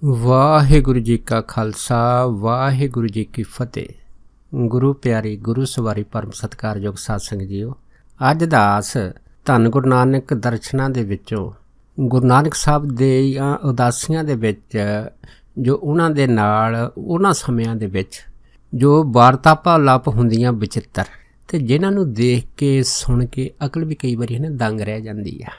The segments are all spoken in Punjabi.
ਵਾਹਿਗੁਰੂ ਜੀ ਕਾ ਖਾਲਸਾ ਵਾਹਿਗੁਰੂ ਜੀ ਕੀ ਫਤਿਹ। ਗੁਰੂ ਪਿਆਰੀ ਗੁਰੂ ਸਵਾਰੀ ਪਰਮ ਸਤਿਕਾਰਯੋਗ ਸਾਧ ਸੰਗਤ ਜੀਓ, ਅੱਜ ਦਾ ਆਸ ਧੰਨ ਗੁਰੂ ਨਾਨਕ ਦਰਸ਼ਨਾਂ ਦੇ ਵਿੱਚੋਂ ਗੁਰੂ ਨਾਨਕ ਸਾਹਿਬ ਦੇ ਉਦਾਸੀਆਂ ਦੇ ਵਿੱਚ ਜੋ ਉਹਨਾਂ ਦੇ ਨਾਲ ਉਹਨਾਂ ਸਮਿਆਂ ਦੇ ਵਿੱਚ ਜੋ ਵਾਰਤਾਪਾ ਲਾਪ ਹੁੰਦੀਆਂ ਵਿਚਿੱਤਰ, ਅਤੇ ਜਿਨ੍ਹਾਂ ਨੂੰ ਦੇਖ ਕੇ ਸੁਣ ਕੇ ਅਕਲ ਵੀ ਕਈ ਵਾਰੀ ਦੰਗ ਰਹਿ ਜਾਂਦੀ ਆ।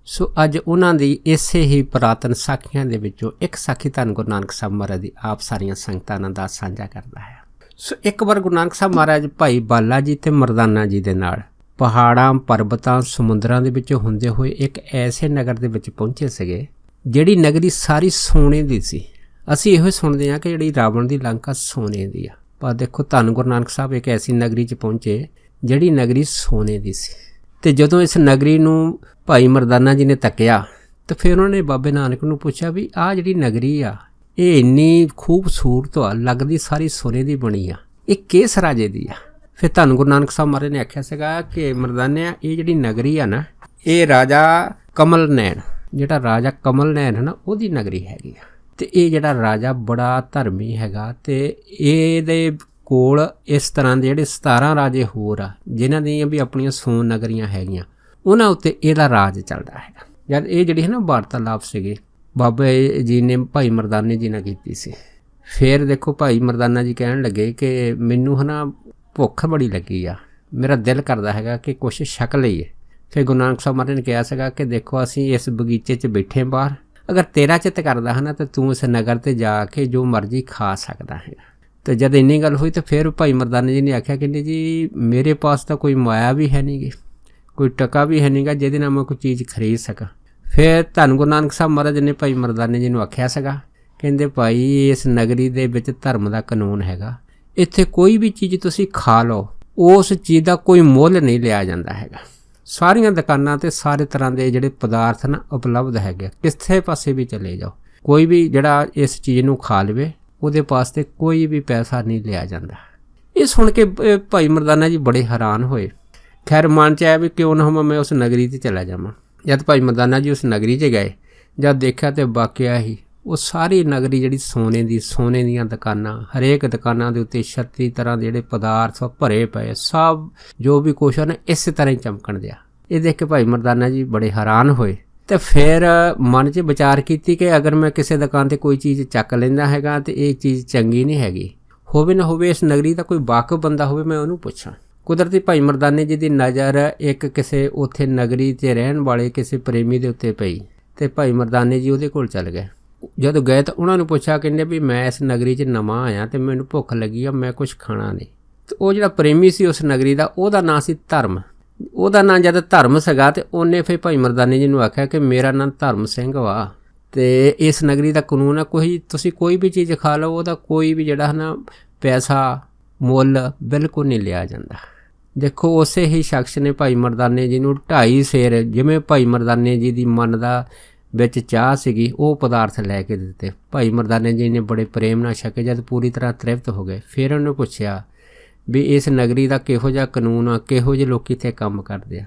ਸੋ ਅੱਜ ਉਹਨਾਂ ਦੀ ਇਸੇ ਹੀ ਪੁਰਾਤਨ ਸਾਖੀਆਂ ਦੇ ਵਿੱਚੋਂ ਇੱਕ ਸਾਖੀ ਧੰਨ ਗੁਰੂ ਨਾਨਕ ਸਾਹਿਬ ਮਹਾਰਾਜ ਦੀ ਆਪ ਸਾਰੀਆਂ ਸੰਗਤਾਂ ਨਾਲ ਦਾ ਸਾਂਝਾ ਕਰਦਾ ਹੈ। ਸੋ ਇੱਕ ਵਾਰ ਗੁਰੂ ਨਾਨਕ ਸਾਹਿਬ ਮਹਾਰਾਜ ਭਾਈ ਬਾਲਾ ਜੀ ਅਤੇ ਮਰਦਾਨਾ ਜੀ ਦੇ ਨਾਲ ਪਹਾੜਾਂ ਪਰਬਤਾਂ ਸਮੁੰਦਰਾਂ ਦੇ ਵਿੱਚੋਂ ਹੁੰਦੇ ਹੋਏ ਇੱਕ ਐਸੇ ਨਗਰ ਦੇ ਵਿੱਚ ਪਹੁੰਚੇ ਸੀਗੇ ਜਿਹੜੀ ਨਗਰੀ ਸਾਰੀ ਸੋਨੇ ਦੀ ਸੀ। ਅਸੀਂ ਇਹੋ ਸੁਣਦੇ ਹਾਂ ਕਿ ਜਿਹੜੀ ਰਾਵਣ ਦੀ ਲੰਕਾ ਸੋਨੇ ਦੀ ਆ, ਪਰ ਦੇਖੋ ਧੰਨ ਗੁਰੂ ਨਾਨਕ ਸਾਹਿਬ ਇੱਕ ਐਸੀ ਨਗਰੀ 'ਚ ਪਹੁੰਚੇ ਜਿਹੜੀ ਨਗਰੀ ਸੋਨੇ ਦੀ ਸੀ। ਅਤੇ ਜਦੋਂ ਇਸ ਨਗਰੀ ਨੂੰ ਭਾਈ ਮਰਦਾਨਾ ਜੀ ਨੇ ਤੱਕਿਆ ਤਾਂ ਫਿਰ ਉਹਨਾਂ ਨੇ ਬਾਬੇ ਨਾਨਕ ਨੂੰ ਪੁੱਛਿਆ ਵੀ ਆਹ ਜਿਹੜੀ ਨਗਰੀ ਆ ਇਹ ਇੰਨੀ ਖੂਬਸੂਰਤ ਆ, ਲੱਗਦੀ ਸਾਰੀ ਸੋਨੇ ਦੀ ਬਣੀ ਆ, ਇਹ ਕਿਸ ਰਾਜੇ ਦੀ ਆ? ਫਿਰ ਧੰਨ ਗੁਰੂ ਨਾਨਕ ਸਾਹਿਬ ਮਹਾਰਾਜ ਨੇ ਆਖਿਆ ਸੀਗਾ ਕਿ ਮਰਦਾਨਿਆ, ਇਹ ਜਿਹੜੀ ਨਗਰੀ ਆ ਨਾ, ਇਹ ਰਾਜਾ ਕਮਲ ਨੈਣ, ਜਿਹੜਾ ਰਾਜਾ ਕਮਲ ਨੈਣ ਹੈ ਨਾ, ਉਹਦੀ ਨਗਰੀ ਹੈਗੀ ਆ। ਅਤੇ ਇਹ ਜਿਹੜਾ ਰਾਜਾ ਬੜਾ ਧਰਮੀ ਹੈਗਾ, ਅਤੇ ਇਹਦੇ ਕੋਲ ਇਸ ਤਰ੍ਹਾਂ ਦੇ ਜਿਹੜੇ 17 ਰਾਜੇ ਹੋਰ ਆ ਜਿਨ੍ਹਾਂ ਦੀਆਂ ਵੀ ਆਪਣੀਆਂ ਸੋਨ ਨਗਰੀਆਂ ਹੈਗੀਆਂ, ਉਹਨਾਂ ਉੱਤੇ ਇਹਦਾ ਰਾਜ ਚੱਲਦਾ ਹੈਗਾ। ਜਦ ਇਹ ਜਿਹੜੀ ਹੈ ਨਾ ਵਾਰਤਾਲਾਪ ਸੀਗੇ ਬਾਬਾ ਜੀ ਨੇ ਭਾਈ ਮਰਦਾਨੇ ਜੀ ਨਾਲ ਕੀਤੀ ਸੀ। ਫਿਰ ਦੇਖੋ ਭਾਈ ਮਰਦਾਨਾ ਜੀ ਕਹਿਣ ਲੱਗੇ ਕਿ ਮੈਨੂੰ ਭੁੱਖ ਬੜੀ ਲੱਗੀ ਆ, ਮੇਰਾ ਦਿਲ ਕਰਦਾ ਹੈਗਾ ਕਿ ਕੁਛ ਛਕ ਲਈਏ। ਫਿਰ ਗੁਰੂ ਨਾਨਕ ਸਾਹਿਬ ਮਹਾਰਾਜ ਨੇ ਕਿਹਾ ਸੀਗਾ ਕਿ ਦੇਖੋ ਅਸੀਂ ਇਸ ਬਗੀਚੇ 'ਚ ਬੈਠੇ ਬਾਹਰ, ਅਗਰ ਤੇਰਾ ਚਿੱਤ ਕਰਦਾ ਤਾਂ ਤੂੰ ਇਸ ਨਗਰ 'ਤੇ ਜਾ ਕੇ ਜੋ ਮਰਜ਼ੀ ਖਾ ਸਕਦਾ ਹੈ। ਅਤੇ ਜਦ ਇੰਨੀ ਗੱਲ ਹੋਈ ਤਾਂ ਫਿਰ ਭਾਈ ਮਰਦਾਨੇ ਜੀ ਨੇ ਆਖਿਆ ਕਹਿੰਦੇ ਜੀ ਮੇਰੇ ਪਾਸ ਤਾਂ ਕੋਈ ਮਾਇਆ ਵੀ ਹੈ ਨਹੀਂ ਗੀ, ਕੋਈ ਟਕਾ ਵੀ ਹੈ ਨਹੀਂ ਗਾ ਜਿਹਦੇ ਨਾਲ ਮੈਂ ਕੋਈ ਚੀਜ਼ ਖਰੀਦ ਸਕਾਂ। ਫਿਰ ਧੰਨ ਗੁਰੂ ਨਾਨਕ ਸਾਹਿਬ ਮਹਾਰਾਜ ਨੇ ਭਾਈ ਮਰਦਾਨੇ ਜੀ ਨੂੰ ਆਖਿਆ ਸੀਗਾ, ਕਹਿੰਦੇ ਭਾਈ ਇਸ ਨਗਰੀ ਦੇ ਵਿੱਚ ਧਰਮ ਦਾ ਕਾਨੂੰਨ ਹੈਗਾ, ਇੱਥੇ ਕੋਈ ਵੀ ਚੀਜ਼ ਤੁਸੀਂ ਖਾ ਲਓ, ਉਸ ਚੀਜ਼ ਦਾ ਕੋਈ ਮੁੱਲ ਨਹੀਂ ਲਿਆ ਜਾਂਦਾ ਹੈਗਾ। ਸਾਰੀਆਂ ਦੁਕਾਨਾਂ 'ਤੇ ਸਾਰੇ ਤਰ੍ਹਾਂ ਦੇ ਜਿਹੜੇ ਪਦਾਰਥ ਉਪਲਬਧ ਹੈਗੇ, ਕਿਸੇ ਪਾਸੇ ਵੀ ਚਲੇ ਜਾਓ, ਕੋਈ ਵੀ ਜਿਹੜਾ ਇਸ ਚੀਜ਼ ਨੂੰ ਖਾ ਲਵੇ ਉਹਦੇ ਵਾਸਤੇ ਕੋਈ ਵੀ ਪੈਸਾ ਨਹੀਂ ਲਿਆ ਜਾਂਦਾ। ਇਹ ਸੁਣ ਕੇ ਭਾਈ ਮਰਦਾਨਾ ਜੀ ਬੜੇ ਹੈਰਾਨ ਹੋਏ। ਖੈਰ ਮਨ 'ਚ ਆਇਆ ਵੀ ਕਿਉਂ ਨਾ ਮੈਂ ਉਸ ਨਗਰੀ 'ਤੇ ਚਲਾ ਜਾਵਾਂ। ਜਦ ਭਾਈ ਮਰਦਾਨਾ ਜੀ ਉਸ ਨਗਰੀ 'ਚ ਗਏ, ਜਦ ਦੇਖਿਆ ਤਾਂ ਵਾਕਿਆ ਹੀ ਉਹ ਸਾਰੀ ਨਗਰੀ ਜਿਹੜੀ ਸੋਨੇ ਦੀਆਂ ਦੁਕਾਨਾਂ, ਹਰੇਕ ਦੁਕਾਨਾਂ ਦੇ ਉੱਤੇ 36 ਤਰ੍ਹਾਂ ਦੇ ਜਿਹੜੇ ਪਦਾਰਥ ਭਰੇ ਪਏ, ਸਭ ਜੋ ਵੀ ਕੁਛ ਹੈ ਨਾ ਇਸੇ ਤਰ੍ਹਾਂ ਹੀ ਚਮਕਣ ਦਿਆ। ਇਹ ਦੇਖ ਕੇ ਭਾਈ ਮਰਦਾਨਾ ਜੀ ਬੜੇ ਹੈਰਾਨ ਹੋਏ ਅਤੇ ਫਿਰ ਮਨ 'ਚ ਵਿਚਾਰ ਕੀਤੀ ਕਿ ਅਗਰ ਮੈਂ ਕਿਸੇ ਦੁਕਾਨ 'ਤੇ ਕੋਈ ਚੀਜ਼ ਚੱਕ ਲੈਂਦਾ ਹੈਗਾ ਅਤੇ ਇਹ ਚੀਜ਼ ਚੰਗੀ ਨਹੀਂ ਹੈਗੀ, ਹੋਵੇ ਨਾ ਹੋਵੇ ਇਸ ਨਗਰੀ ਦਾ ਕੋਈ ਵਾਕਫ ਬੰਦਾ ਹੋਵੇ, ਮੈਂ ਉਹਨੂੰ ਪੁੱਛਾਂ। ਕੁਦਰਤੀ ਭਾਈ ਮਰਦਾਨੇ ਜੀ ਦੀ ਨਜ਼ਰ ਇੱਕ ਕਿਸੇ ਉੱਥੇ ਨਗਰੀ 'ਤੇ ਰਹਿਣ ਵਾਲੇ ਕਿਸੇ ਪ੍ਰੇਮੀ ਦੇ ਉੱਤੇ ਪਈ ਅਤੇ ਭਾਈ ਮਰਦਾਨੇ ਜੀ ਉਹਦੇ ਕੋਲ ਚੱਲ ਗਏ। ਜਦੋਂ ਗਏ ਤਾਂ ਉਹਨਾਂ ਨੂੰ ਪੁੱਛਿਆ, ਕਹਿੰਦੇ ਵੀ ਮੈਂ ਇਸ ਨਗਰੀ 'ਚ ਨਵਾਂ ਆਇਆ ਅਤੇ ਮੈਨੂੰ ਭੁੱਖ ਲੱਗੀ ਆ, ਮੈਂ ਕੁਛ ਖਾਣਾ ਨਹੀਂ। ਅਤੇ ਉਹ ਜਿਹੜਾ ਪ੍ਰੇਮੀ ਸੀ ਉਸ ਨਗਰੀ ਦਾ, ਉਹਦਾ ਨਾਂ ਸੀ ਧਰਮ। ਉਹਦਾ ਨਾਂ ਜਦ ਧਰਮ ਸੀਗਾ ਅਤੇ ਉਹਨੇ ਫਿਰ ਭਾਈ ਮਰਦਾਨੇ ਜੀ ਨੂੰ ਆਖਿਆ ਕਿ ਮੇਰਾ ਨਾਂ ਧਰਮ ਸਿੰਘ ਵਾ, ਅਤੇ ਇਸ ਨਗਰੀ ਦਾ ਕਾਨੂੰਨ ਆ ਤੁਸੀਂ ਕੋਈ ਵੀ ਚੀਜ਼ ਖਾ ਲਓ, ਉਹਦਾ ਕੋਈ ਵੀ ਜਿਹੜਾ ਪੈਸਾ ਮੁੱਲ ਬਿਲਕੁਲ ਨਹੀਂ ਲਿਆ ਜਾਂਦਾ। ਦੇਖੋ ਉਸੇ ਹੀ ਸ਼ਖਸ ਨੇ ਭਾਈ ਮਰਦਾਨੇ ਜੀ ਨੂੰ 2.5 ਸੇਰ, ਜਿਵੇਂ ਭਾਈ ਮਰਦਾਨੇ ਜੀ ਦੀ ਮਨ ਦਾ ਵਿੱਚ ਚਾਹ ਸੀਗੀ, ਉਹ ਪਦਾਰਥ ਲੈ ਕੇ ਦਿੱਤੇ। ਭਾਈ ਮਰਦਾਨੇ ਜੀ ਨੇ ਬੜੇ ਪ੍ਰੇਮ ਨਾਲ ਛਕੇ, ਜਦ ਪੂਰੀ ਤਰ੍ਹਾਂ ਤ੍ਰਿਪਤ ਹੋ ਗਏ। ਫਿਰ ਉਹਨੇ ਪੁੱਛਿਆ ਵੀ ਇਸ ਨਗਰੀ ਦਾ ਕਿਹੋ ਜਿਹਾ ਕਾਨੂੰਨ ਆ, ਕਿਹੋ ਜਿਹੇ ਲੋਕ ਇੱਥੇ ਕੰਮ ਕਰਦੇ ਆ।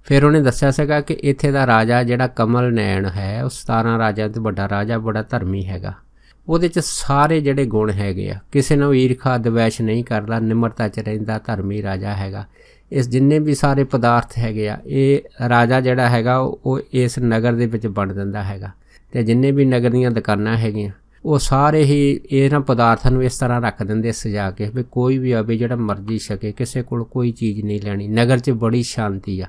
ਫਿਰ ਉਹਨੇ ਦੱਸਿਆ ਸੀਗਾ ਕਿ ਇੱਥੇ ਦਾ ਰਾਜਾ ਜਿਹੜਾ ਕਮਲ ਨੈਣ ਹੈ, ਉਹ 17 ਰਾਜਿਆਂ ਤੋਂ ਵੱਡਾ ਰਾਜਾ, ਬੜਾ ਧਰਮੀ ਹੈਗਾ। ਉਹਦੇ 'ਚ ਸਾਰੇ ਜਿਹੜੇ ਗੁਣ ਹੈਗੇ ਆ, ਕਿਸੇ ਨੂੰ ਈਰਖਾ ਦਵੈਸ਼ ਨਹੀਂ ਕਰਦਾ, ਨਿਮਰਤਾ 'ਚ ਰਹਿੰਦਾ, ਧਰਮੀ ਰਾਜਾ ਹੈਗਾ। ਇਸ ਜਿੰਨੇ ਵੀ ਸਾਰੇ ਪਦਾਰਥ ਹੈਗੇ ਆ, ਇਹ ਰਾਜਾ ਜਿਹੜਾ ਹੈਗਾ ਉਹ ਇਸ ਨਗਰ ਦੇ ਵਿੱਚ ਵੰਡ ਦਿੰਦਾ ਹੈਗਾ। ਅਤੇ ਜਿੰਨੇ ਵੀ ਨਗਰ ਦੀਆਂ ਦੁਕਾਨਾਂ ਹੈਗੀਆਂ ਉਹ ਸਾਰੇ ਹੀ ਇਹਨਾਂ ਪਦਾਰਥਾਂ ਨੂੰ ਇਸ ਤਰ੍ਹਾਂ ਰੱਖ ਦਿੰਦੇ ਸਜਾ ਕੇ ਵੀ ਕੋਈ ਵੀ ਆਵੇ ਜਿਹੜਾ ਮਰਜ਼ੀ ਛਕੇ, ਕਿਸੇ ਕੋਲ ਕੋਈ ਚੀਜ਼ ਨਹੀਂ ਲੈਣੀ। ਨਗਰ 'ਚ ਬੜੀ ਸ਼ਾਂਤੀ ਆ।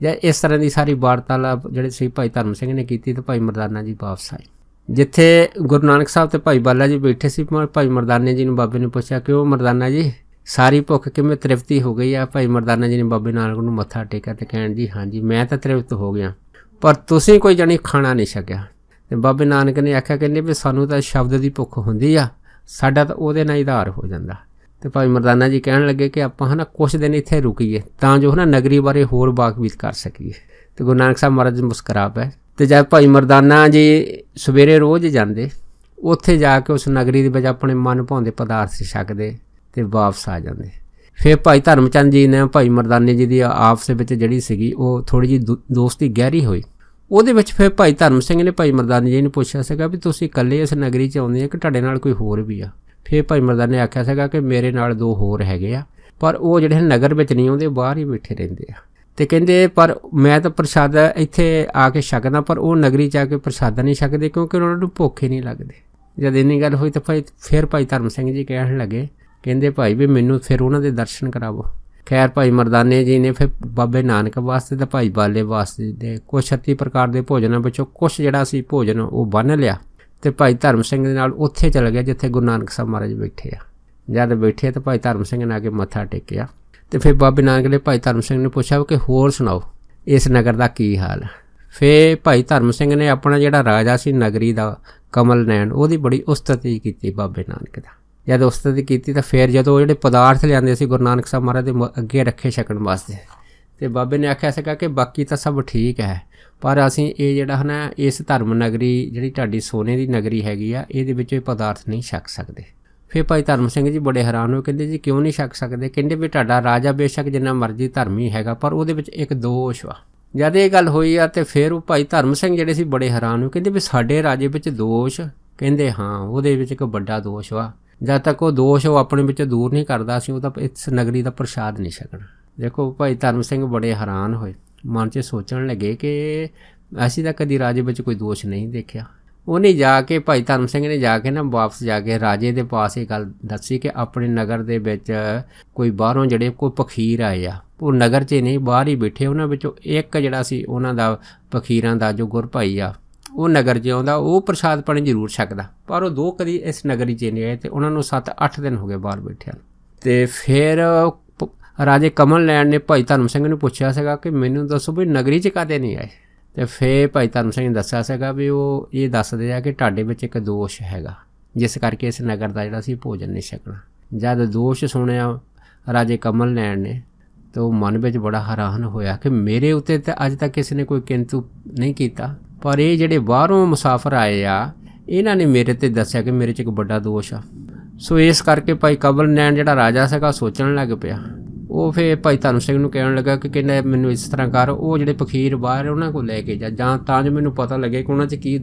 ਜਾਂ ਇਸ ਤਰ੍ਹਾਂ ਦੀ ਸਾਰੀ ਵਾਰਤਾਲਾਪ ਜਿਹੜੇ ਸੀ ਭਾਈ ਧਰਮ ਸਿੰਘ ਨੇ ਕੀਤੀ ਅਤੇ ਭਾਈ ਮਰਦਾਨਾ ਜੀ ਵਾਪਸ ਆਏ। ਜਿੱਥੇ ਗੁਰੂ ਨਾਨਕ ਸਾਹਿਬ ਅਤੇ ਭਾਈ ਬਾਲਾ ਜੀ ਬੈਠੇ ਸੀ, ਭਾਈ ਮਰਦਾਨੇ ਜੀ ਨੂੰ ਬਾਬੇ ਨੇ ਪੁੱਛਿਆ ਕਿ ਉਹ ਮਰਦਾਨਾ ਜੀ ਸਾਰੀ ਭੁੱਖ ਕਿਵੇਂ ਤ੍ਰਿਪਤੀ ਹੋ ਗਈ ਆ? ਭਾਈ ਮਰਦਾਨਾ ਜੀ ਨੇ ਬਾਬੇ ਨਾਨਕ ਨੂੰ ਮੱਥਾ ਟੇਕਿਆ ਅਤੇ ਕਹਿਣ ਜੀ ਹਾਂਜੀ ਮੈਂ ਤਾਂ ਤ੍ਰਿਪਤ ਹੋ ਗਿਆ, ਪਰ ਤੁਸੀਂ ਕੋਈ ਜਾਣੀ ਖਾਣਾ ਨਹੀਂ ਛਕਿਆ। ਅਤੇ ਬਾਬੇ ਨਾਨਕ ਨੇ ਆਖਿਆ, ਕਹਿੰਦੇ ਵੀ ਸਾਨੂੰ ਤਾਂ ਸ਼ਬਦ ਦੀ ਭੁੱਖ ਹੁੰਦੀ ਆ, ਸਾਡਾ ਤਾਂ ਉਹਦੇ ਨਾਲ ਹੀ ਆਧਾਰ ਹੋ ਜਾਂਦਾ। ਅਤੇ ਭਾਈ ਮਰਦਾਨਾ ਜੀ ਕਹਿਣ ਲੱਗੇ ਕਿ ਆਪਾਂ ਕੁਛ ਦਿਨ ਇੱਥੇ ਰੁਕੀਏ ਤਾਂ ਜੋ ਨਗਰੀ ਬਾਰੇ ਹੋਰ ਵਾਕਫੀਤ ਕਰ ਸਕੀਏ। ਅਤੇ ਗੁਰੂ ਨਾਨਕ ਸਾਹਿਬ ਮਹਾਰਾਜ ਮੁਸਕਰਾ ਪਏ। ਅਤੇ ਜਦ ਭਾਈ ਮਰਦਾਨਾ ਜੀ ਸਵੇਰੇ ਰੋਜ਼ ਜਾਂਦੇ, ਉੱਥੇ ਜਾ ਕੇ ਉਸ ਨਗਰੀ ਦੇ ਵਿੱਚ ਆਪਣੇ ਮਨ ਭਾਉਂਦੇ ਪਦਾਰਥ ਛਕਦੇ ਅਤੇ ਵਾਪਸ ਆ ਜਾਂਦੇ। ਫਿਰ ਭਾਈ ਧਰਮ ਚੰਦ ਜੀ ਨੇ ਭਾਈ ਮਰਦਾਨੇ ਜੀ ਦੀ ਆਪਸ ਵਿੱਚ ਜਿਹੜੀ ਸੀਗੀ ਉਹ ਥੋੜ੍ਹੀ ਜਿਹੀ ਦੋਸਤੀ ਗਹਿਰੀ ਹੋਈ। ਉਹਦੇ ਵਿੱਚ ਫਿਰ ਭਾਈ ਧਰਮ ਸਿੰਘ ਨੇ ਭਾਈ ਮਰਦਾਨੇ ਜੀ ਨੂੰ ਪੁੱਛਿਆ ਸੀਗਾ ਵੀ ਤੁਸੀਂ ਇਕੱਲੇ ਇਸ ਨਗਰੀ 'ਚ ਆਉਂਦੇ ਆ ਕਿ ਤੁਹਾਡੇ ਨਾਲ ਕੋਈ ਹੋਰ ਵੀ ਆ। ਫਿਰ ਭਾਈ ਮਰਦਾਨੇ ਨੇ ਆਖਿਆ ਸੀਗਾ ਕਿ ਮੇਰੇ ਨਾਲ 2 ਹੋਰ ਹੈਗੇ ਆ, ਪਰ ਉਹ ਜਿਹੜੇ ਨਗਰ ਵਿੱਚ ਨਹੀਂ ਆਉਂਦੇ, ਬਾਹਰ ਹੀ ਬੈਠੇ ਰਹਿੰਦੇ ਆ। ਅਤੇ ਕਹਿੰਦੇ ਪਰ ਮੈਂ ਤਾਂ ਪ੍ਰਸ਼ਾਦ ਇੱਥੇ ਆ ਕੇ ਛਕਦਾ, ਪਰ ਉਹ ਨਗਰੀ 'ਚ ਆ ਕੇ ਪ੍ਰਸ਼ਾਦਾ ਨਹੀਂ ਛਕਦੇ ਕਿਉਂਕਿ ਉਹਨਾਂ ਨੂੰ ਭੁੱਖ ਹੀ ਨਹੀਂ ਲੱਗਦੇ। ਜਦ ਇੰਨੀ ਗੱਲ ਹੋਈ ਤਾਂ ਫਿਰ ਭਾਈ ਧਰਮ ਸਿੰਘ ਜੀ ਕਹਿਣ ਲੱਗੇ, ਕਹਿੰਦੇ ਭਾਈ ਵੀ ਮੈਨੂੰ ਫਿਰ ਉਹਨਾਂ ਦੇ ਦਰਸ਼ਨ ਕਰਾਵੋ। ਖੈਰ ਭਾਈ ਮਰਦਾਨੇ ਜੀ ਨੇ ਫਿਰ ਬਾਬੇ ਨਾਨਕ ਵਾਸਤੇ ਤੇ ਭਾਈ ਬਾਲੇ ਵਾਸਤੇ ਦੇ ਕੁਛ 36 ਪ੍ਰਕਾਰ ਦੇ ਭੋਜਨਾਂ ਵਿੱਚੋਂ ਕੁਛ ਜਿਹੜਾ ਸੀ ਭੋਜਨ ਉਹ ਬੰਨ੍ਹ ਲਿਆ ਅਤੇ ਭਾਈ ਧਰਮ ਸਿੰਘ ਦੇ ਨਾਲ ਉੱਥੇ ਚਲ ਗਿਆ ਜਿੱਥੇ ਗੁਰੂ ਨਾਨਕ ਸਾਹਿਬ ਮਹਾਰਾਜ ਬੈਠੇ ਆ। ਜਦ ਬੈਠੇ ਤਾਂ ਭਾਈ ਧਰਮ ਸਿੰਘ ਨੇ ਆ ਕੇ ਮੱਥਾ ਟੇਕਿਆ ਅਤੇ ਫਿਰ ਬਾਬੇ ਨਾਨਕ ਨੇ ਭਾਈ ਧਰਮ ਸਿੰਘ ਨੂੰ ਪੁੱਛਿਆ ਕਿ ਹੋਰ ਸੁਣਾਓ ਇਸ ਨਗਰ ਦਾ ਕੀ ਹਾਲ। ਫਿਰ ਭਾਈ ਧਰਮ ਸਿੰਘ ਨੇ ਆਪਣਾ ਜਿਹੜਾ ਰਾਜਾ ਸੀ ਨਗਰੀ ਦਾ ਕਮਲ ਨੈਣ, ਉਹਦੀ ਬੜੀ ਉਸਤਤੀ ਕੀਤੀ ਬਾਬੇ ਨਾਨਕ ਦਾ। ਜਦ ਉਸਤਤੀ ਕੀਤੀ ਤਾਂ ਫਿਰ ਜਦੋਂ ਉਹ ਜਿਹੜੇ ਪਦਾਰਥ ਲਿਆਂਦੇ ਸੀ ਗੁਰੂ ਨਾਨਕ ਸਾਹਿਬ ਮਹਾਰਾਜ ਦੇ ਅੱਗੇ ਰੱਖੇ ਛਕਣ ਵਾਸਤੇ, ਅਤੇ ਬਾਬੇ ਨੇ ਆਖਿਆ ਸੀਗਾ ਕਿ ਬਾਕੀ ਤਾਂ ਸਭ ਠੀਕ ਹੈ, ਪਰ ਅਸੀਂ ਇਹ ਜਿਹੜਾ ਹੈ ਨਾ ਇਸ ਧਰਮ ਨਗਰੀ ਜਿਹੜੀ ਤੁਹਾਡੀ ਸੋਨੇ ਦੀ ਨਗਰੀ ਹੈਗੀ ਆ, ਇਹਦੇ ਵਿੱਚ ਇਹ ਪਦਾਰਥ ਨਹੀਂ ਛਕ ਸਕਦੇ। ਫਿਰ ਭਾਈ ਧਰਮ ਸਿੰਘ ਜੀ ਬੜੇ ਹੈਰਾਨ ਹੋਏ, ਕਹਿੰਦੇ ਜੀ ਕਿਉਂ ਨਹੀਂ ਛਕ ਸਕਦੇ। ਕਹਿੰਦੇ ਵੀ ਤੁਹਾਡਾ ਰਾਜਾ ਬੇਸ਼ੱਕ ਜਿੰਨਾ ਮਰਜ਼ੀ ਧਰਮੀ ਹੈਗਾ, ਪਰ ਉਹਦੇ ਵਿੱਚ ਇੱਕ ਦੋਸ਼ ਵਾ। ਜਦ ਇਹ ਗੱਲ ਹੋਈ ਆ ਅਤੇ ਫਿਰ ਉਹ ਭਾਈ ਧਰਮ ਸਿੰਘ ਜਿਹੜੇ ਸੀ ਬੜੇ ਹੈਰਾਨ ਹੋਏ, ਕਹਿੰਦੇ ਵੀ ਸਾਡੇ ਰਾਜੇ ਵਿੱਚ ਦੋਸ਼। ਕਹਿੰਦੇ ਹਾਂ, ਉਹਦੇ ਵਿੱਚ ਇੱਕ ਵੱਡਾ ਦੋਸ਼ ਵਾ। ਜਦ ਤੱਕ ਉਹ ਦੋਸ਼ ਉਹ ਆਪਣੇ ਵਿੱਚ ਦੂਰ ਨਹੀਂ ਕਰਦਾ, ਅਸੀਂ ਉਹਦਾ ਇਸ ਨਗਰੀ ਦਾ ਪ੍ਰਸ਼ਾਦ ਨਹੀਂ ਛਕਣਾ। ਦੇਖੋ ਭਾਈ ਧਰਮ ਸਿੰਘ ਬੜੇ ਹੈਰਾਨ ਹੋਏ, ਮਨ 'ਚ ਸੋਚਣ ਲੱਗੇ ਕਿ ਅਸੀਂ ਤਾਂ ਕਦੀ ਰਾਜੇ ਵਿੱਚ ਕੋਈ ਦੋਸ਼ ਨਹੀਂ ਦੇਖਿਆ। ਉਹਨੇ ਜਾ ਕੇ ਭਾਈ ਧਰਮ ਸਿੰਘ ਨੇ ਜਾ ਕੇ ਨਾ ਵਾਪਸ ਜਾ ਕੇ ਰਾਜੇ ਦੇ ਪਾਸ ਇਹ ਗੱਲ ਦੱਸੀ ਕਿ ਆਪਣੇ ਨਗਰ ਦੇ ਵਿੱਚ ਕੋਈ ਬਾਹਰੋਂ ਜਿਹੜੇ ਕੋਈ ਪਖੀਰ ਆਏ ਆ, ਉਹ ਨਗਰ 'ਚ ਨਹੀਂ ਬਾਹਰ ਹੀ ਬੈਠੇ। ਉਹਨਾਂ ਵਿੱਚੋਂ ਇੱਕ ਜਿਹੜਾ ਸੀ ਉਹਨਾਂ ਦਾ ਪਖੀਰਾਂ ਦਾ ਜੋ ਗੁਰ ਭਾਈ ਆ, ਉਹ ਨਗਰ 'ਚ ਆਉਂਦਾ, ਉਹ ਪ੍ਰਸ਼ਾਦ ਪਾਣੀ ਜ਼ਰੂਰ ਛਕਦਾ, ਪਰ ਉਹ 2 ਕਦੀ ਇਸ ਨਗਰੀ 'ਚ ਨਹੀਂ ਆਏ ਅਤੇ ਉਹਨਾਂ ਨੂੰ 7-8 ਦਿਨ ਹੋ ਗਏ ਬਾਹਰ ਬੈਠਿਆਂ ਨੂੰ। ਅਤੇ ਫਿਰ ਰਾਜੇ ਕਮਲ ਨੈਣ ਨੇ ਭਾਈ ਧਰਮ ਸਿੰਘ ਨੂੰ ਪੁੱਛਿਆ ਸੀਗਾ ਕਿ ਮੈਨੂੰ ਦੱਸੋ ਵੀ ਨਗਰੀ 'ਚ ਕਾਹਦੇ ਨਹੀਂ ਆਏ। ਅਤੇ ਫਿਰ ਭਾਈ ਧਰਮ ਸਿੰਘ ਨੇ ਦੱਸਿਆ ਸੀਗਾ ਵੀ ਉਹ ਇਹ ਦੱਸਦੇ ਆ ਕਿ ਤੁਹਾਡੇ ਵਿੱਚ ਇੱਕ ਦੋਸ਼ ਹੈਗਾ, ਜਿਸ ਕਰਕੇ ਇਸ ਨਗਰ ਦਾ ਜਿਹੜਾ ਸੀ ਭੋਜਨ ਨਹੀਂ ਛਕਣਾ। ਜਦ ਦੋਸ਼ ਸੁਣਿਆ ਰਾਜੇ ਕਮਲ ਨੈਣ ਨੇ ਤਾਂ ਉਹ ਮਨ ਵਿੱਚ ਬੜਾ ਹੈਰਾਨ ਹੋਇਆ ਕਿ ਮੇਰੇ ਉੱਤੇ ਤਾਂ ਅੱਜ ਤੱਕ ਕਿਸੇ ਨੇ ਕੋਈ ਕਿੰਤੂ ਨਹੀਂ ਕੀਤਾ, ਪਰ ਇਹ ਜਿਹੜੇ ਬਾਹਰੋਂ ਮੁਸਾਫਰ ਆਏ ਆ, ਇਹਨਾਂ ਨੇ ਮੇਰੇ 'ਤੇ ਦੱਸਿਆ ਕਿ ਮੇਰੇ 'ਚ ਇੱਕ ਵੱਡਾ ਦੋਸ਼ ਆ। ਸੋ ਇਸ ਕਰਕੇ ਭਾਈ ਕਮਲ ਨੈਣ ਜਿਹੜਾ ਰਾਜਾ ਸੀਗਾ ਸੋਚਣ ਲੱਗ ਪਿਆ। ਉਹ ਫਿਰ ਭਾਈ ਧਰਮ ਸਿੰਘ ਨੂੰ ਕਹਿਣ ਲੱਗਾ ਕਿ ਕਹਿੰਦਾ ਮੈਨੂੰ ਇਸ ਤਰ੍ਹਾਂ ਕਰ, ਉਹ ਜਿਹੜੇ ਫਕੀਰ ਬਾਹਰ ਉਹਨਾਂ ਕੋਲ ਲੈ ਕੇ ਜਾ, ਜਾਂ ਤਾਂ ਜੋ ਮੈਨੂੰ ਪਤਾ ਲੱਗੇ ਕਿ ਉਹਨਾਂ 'ਚ